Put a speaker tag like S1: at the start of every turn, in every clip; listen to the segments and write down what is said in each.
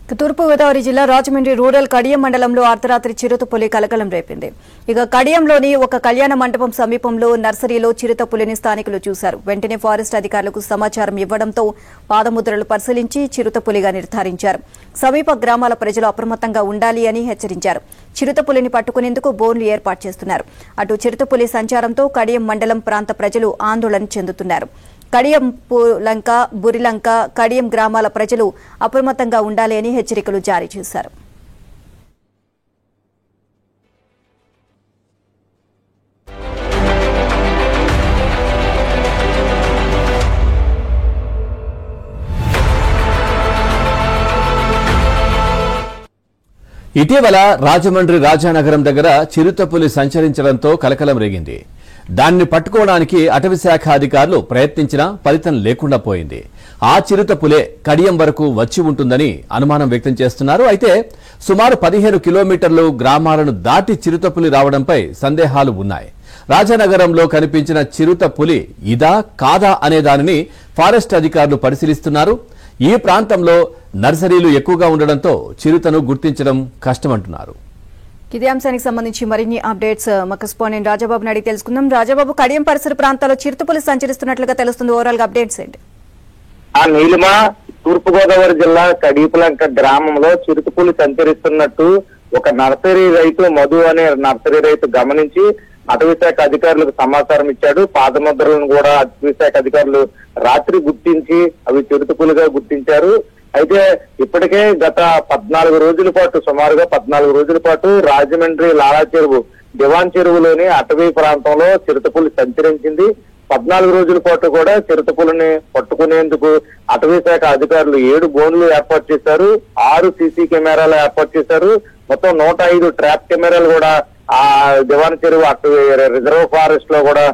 S1: తూర్పుగోదావరి జిల్లా రాజమండ్రి రూరల్ కడియం మండలంలో అర్ధరాత్రి చిరుతపులి కలకలం రేపింది. ఇక కడియంలోని ఒక కళ్యాణ మండపం సమీపంలో నర్సరీలో చిరుతపులిని స్థానికులు చూశారు. వెంటనే ఫారెస్ట్ అధికారులకు సమాచారం ఇవ్వడంతో పాదముద్రలు పరిశీలించి చిరుతపులిగా నిర్ధారించారు. సమీప గ్రామాల ప్రజలు అప్రమత్తంగా ఉండాలి అని హెచ్చరించారు. చిరుతపులిని పట్టుకునేందుకు బోన్లు ఏర్పాటు చేస్తున్నారు. అటు చిరుతపులి సంచారంతో కడియం మండలం ప్రాంత ప్రజలు ఆందోళన చెందుతున్నారు. కడియం లంక, బురిలంక, కడియం గ్రామాల ప్రజలు అప్రమత్తంగా ఉండాలి అని హెచ్చరికలు జారీ చేశారు.
S2: ఇటీవల రాజమండ్రి రాజానగరం దగ్గర చిరుతపులి సంచరించడంతో కలకలం రేగింది. దాన్ని పట్టుకోవడానికి అటవీశాఖ అధికారులు ప్రయత్నించినా ఫలితం లేకుండా పోయింది. ఆ చిరుతపులే కడియం వరకు వచ్చి ఉంటుందని అనుమానం వ్యక్తం చేస్తున్నారు. అయితే సుమారు 15 కిలోమీటర్లు గ్రామాలను దాటి చిరుతపులి రావడంపై సందేహాలు ఉన్నాయి. రాజానగరంలో కనిపించిన చిరుతపులి ఇదా కాదా అనే దానిని ఫారెస్ట్ అధికారులు పరిశీలిస్తున్నారు. ఈ ప్రాంతంలో నర్సరీలు ఎక్కువగా ఉండడంతో చిరుతను గుర్తించడం కష్టమంటున్నారు.
S1: ఇదే అంశానికి సంబంధించి మరిన్ని అప్డేట్స్ మా కరెస్పాండెంట్ రాజాబాబుని అడిగి తెలుసుకుందాం. రాజాబాబు, కడియం పరిసర ప్రాంతాల్లో చిరుతపులి సంచరిస్తున్నట్లుగా తెలుస్తుంది. ఓవరాల్ గా అప్డేట్స్ ఏంటి?
S3: నీలిమ, తూర్పుగోదావరి జిల్లా కడియపులంక గ్రామంలో చిరుతపులి సంచరిస్తున్నట్టు ఒక నర్సరీ రైతు మధు అనే నర్సరీ రైతు గమనించి అటవీశాఖ అధికారులకు సమాచారం ఇచ్చాడు. పాదముద్రలను కూడా అటవీశాఖ అధికారులు రాత్రి గుర్తించి అవి చిరుతపులిగా గుర్తించారు. అయితే ఇప్పటికే గత 14 రోజుల పాటు, సుమారుగా 14 రోజుల పాటు రాజమండ్రి లాలా చెరువు, దివాన్ చెరువులోని అటవీ ప్రాంతంలో చిరుతపులి సంచరించింది. 14 రోజుల పాటు కూడా చిరుతపులిని పట్టుకునేందుకు అటవీ శాఖ అధికారులు 7 బోన్లు ఏర్పాటు చేశారు, 6 సీసీ కెమెరాలు ఏర్పాటు చేశారు. మొత్తం 105 ట్రాప్ కెమెరాలు కూడా ఆ దివాన్ చెరువు అటవీ రిజర్వ్ ఫారెస్ట్ లో కూడా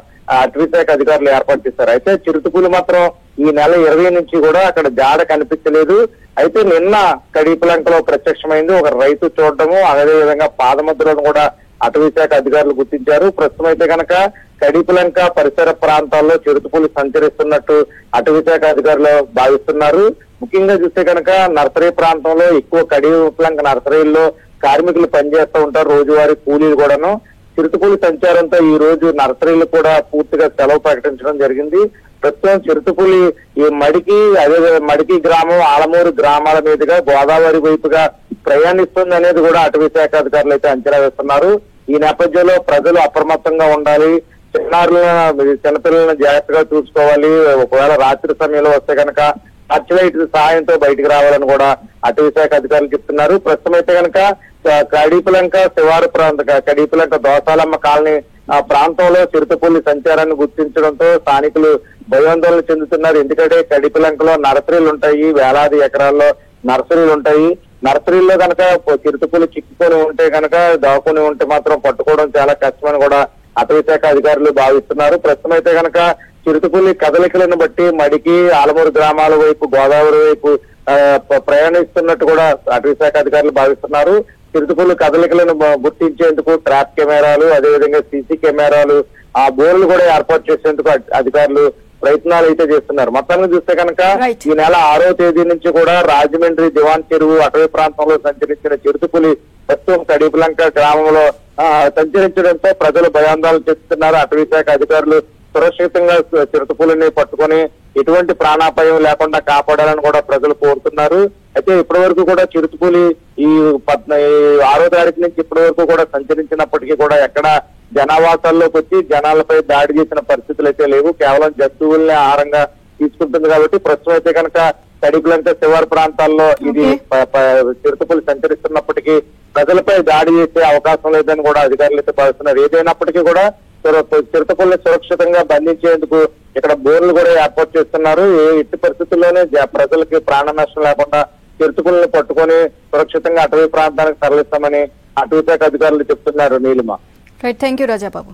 S3: అటవీ శాఖ అధికారులు ఏర్పాటు చేశారు. అయితే చిరుతపులి మాత్రం ఈ నెల 20 నుంచి కూడా అక్కడ జాడ కనిపించలేదు. అయితే నిన్న కడియపులంకలో ప్రత్యక్షమైంది. ఒక రైతు చూడటము, అదే విధంగా పాదముద్రలను కూడా అటవీ శాఖ అధికారులు గుర్తించారు. ప్రస్తుతం అయితే కనుక కడియపులంక పరిసర ప్రాంతాల్లో చిరుతపులి సంచరిస్తున్నట్టు అటవీ శాఖ అధికారులు భావిస్తున్నారు. ముఖ్యంగా చూస్తే కనుక నర్సరీ ప్రాంతంలో ఎక్కువ కడియపులంక నర్సరీల్లో కార్మికులు పనిచేస్తూ ఉంటారు, రోజువారీ కూలీలు కూడాను. చిరుతపులి సంచారంతో ఈ రోజు నర్సరీలు కూడా పూర్తిగా సెలవు ప్రకటించడం జరిగింది. ప్రస్తుతం చిరుతపులి ఈ మడికి గ్రామం, ఆలమూరు గ్రామాల మీదుగా గోదావరి వైపుగా ప్రయాణిస్తుంది అనేది కూడా అటవీ శాఖ అధికారులు అయితే అంచనా వేస్తున్నారు. ఈ నేపథ్యంలో ప్రజలు అప్రమత్తంగా ఉండాలి, చిన్నపిల్లలను జాగ్రత్తగా చూసుకోవాలి. ఒకవేళ రాత్రి సమయంలో వస్తే కనుక టచ్ లైట్ సహాయంతో బయటకు రావాలని కూడా అటవీ శాఖ అధికారులు చెప్తున్నారు. ప్రస్తుతం అయితే కనుక కడియపులంక శివారు కడియపులంక దోసాలమ్మ కాలనీ ఆ ప్రాంతంలో చిరుతపులి సంచారాన్ని గుర్తించడంతో స్థానికులు భయాందోళన చెందుతున్నారు. ఎందుకంటే కడియపులంకలో నర్సరీలు ఉంటాయి, వేలాది ఎకరాల్లో నర్సరీలు ఉంటాయి. నర్సరీల్లో కనుక చిరుతపులి చిక్కుకొని ఉంటే కనుక, దాక్కుని ఉంటే మాత్రం పట్టుకోవడం చాలా కష్టమని కూడా అటవీ శాఖ అధికారులు భావిస్తున్నారు. ప్రస్తుతం అయితే కనుక చిరుతపులి కదలికలను బట్టి మడికి, ఆలమూరు గ్రామాల వైపు, గోదావరి వైపు ప్రయాణిస్తున్నట్టు కూడా అటవీ శాఖ అధికారులు భావిస్తున్నారు. చిరుతపులి కదలికలను గుర్తించేందుకు ట్రాప్ కెమెరాలు, అదేవిధంగా సీసీ కెమెరాలు, ఆ బోర్లు కూడా ఏర్పాటు చేసేందుకు అధికారులు ప్రయత్నాలు అయితే చేస్తున్నారు. మొత్తంగా చూస్తే కనుక ఈ నెల 6వ తేదీ నుంచి కూడా రాజమండ్రి దివాన్ చెరువు అటవీ ప్రాంతంలో సంచరించిన చిరుతపులి ప్రస్తుతం కడియపులంక గ్రామంలో సంచరించడంతో ప్రజలు భయాందోళన చెందుతున్నారు. అటవీ శాఖ అధికారులు సురక్షితంగా చిరుతపులిని పట్టుకొని ఎటువంటి ప్రాణాపాయం లేకుండా కాపాడాలని కూడా ప్రజలు కోరుతున్నారు. అయితే ఇప్పటి వరకు కూడా చిరుతపులి ఈ 6వ తారీఖు నుంచి ఇప్పటి వరకు కూడా సంచరించినప్పటికీ కూడా ఎక్కడ జనావాసాల్లోకి వచ్చి జనాలపై దాడి చేసిన పరిస్థితులు అయితే లేవు. కేవలం జంతువుల్ని ఆహారంగా తీసుకుంటుంది కాబట్టి ప్రస్తుతం అయితే కనుక కడియపులంక శివారు ప్రాంతాల్లో ఇది చిరుతపులి సంచరిస్తున్నప్పటికీ ప్రజలపై దాడి చేసే అవకాశం లేదని కూడా అధికారులు అయితే భావిస్తున్నారు. ఏదైనప్పటికీ కూడా చిరుతపుల్ని సురక్షితంగా బంధించేందుకు ఇక్కడ బోర్లు కూడా ఏర్పాటు చేస్తున్నారు. ఎట్టి పరిస్థితుల్లోనే ప్రజలకి ప్రాణ నష్టం లేకుండా చిరుతపుల్ని పట్టుకొని సురక్షితంగా అటవీ ప్రాంతానికి తరలిస్తామని అటవీ శాఖ అధికారులు చెప్తున్నారు. Neelima.
S1: Right, thank you Rajababu.